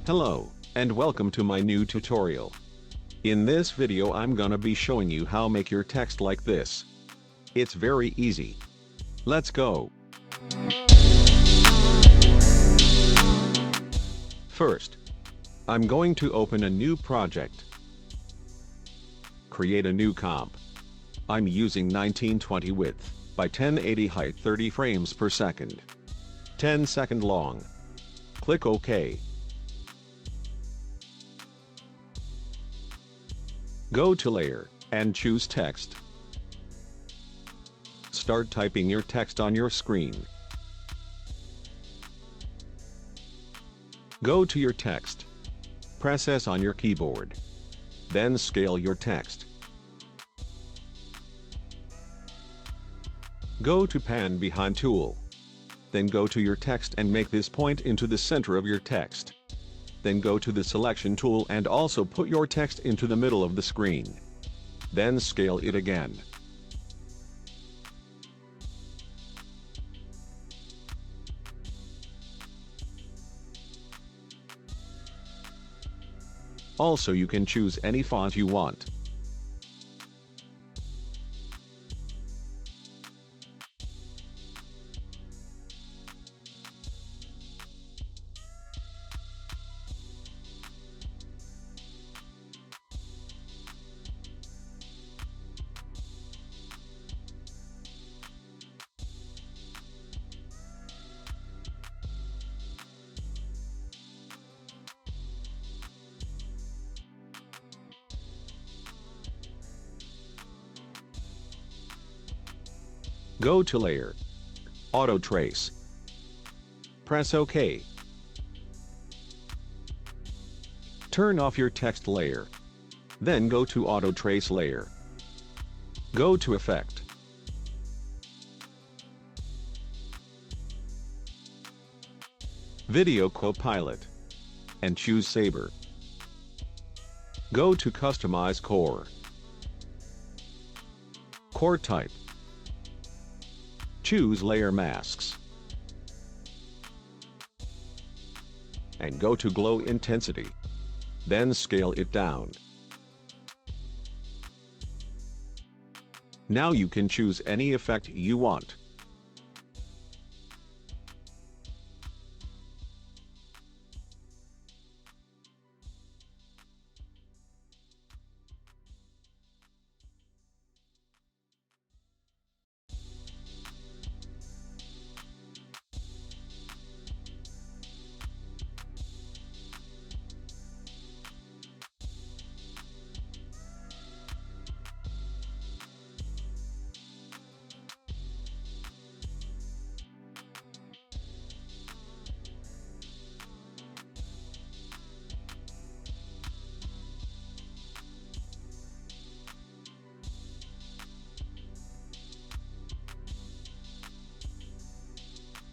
Hello, and welcome to my new tutorial. In this video I'm gonna be showing you how make your text like this. It's very easy. Let's go. First, I'm going to open a new project. Create a new comp. I'm using 1920 width by 1080 height 30 frames per second. 10-second long. Click OK. Go to Layer, and choose Text. Start typing your text on your screen. Go to your text. Press S on your keyboard. Then scale your text. Go to Pan Behind tool. Then go to your text and make this point into the center of your text. Then go to the Selection tool and also put your text into the middle of the screen. Then scale it again. Also, you can choose any font you want. Go to Layer, Auto Trace. Press OK. Turn off your text layer. Then go to Auto Trace layer. Go to Effect. Video Copilot. And choose Saber. Go to Customize Core. Core Type. Choose Layer Masks. And go to Glow Intensity. Then scale it down. Now you can choose any effect you want.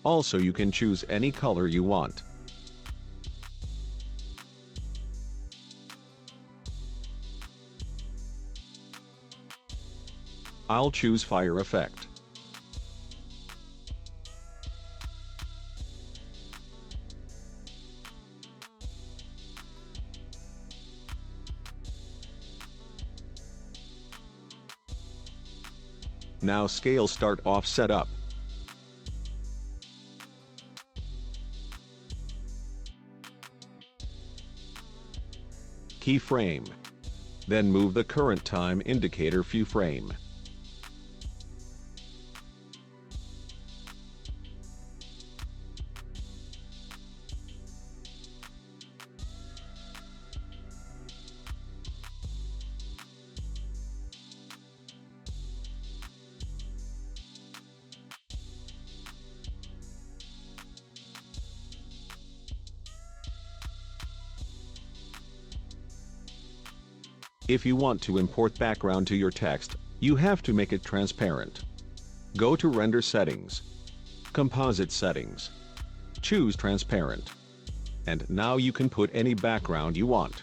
Also, you can choose any color you want. I'll choose Fire Effect. Now Scale Start Offset Up. Keyframe. Then move the current time indicator few frame. If you want to import background to your text, you have to make it transparent. Go to Render Settings, Composite Settings. Choose Transparent. And now you can put any background you want.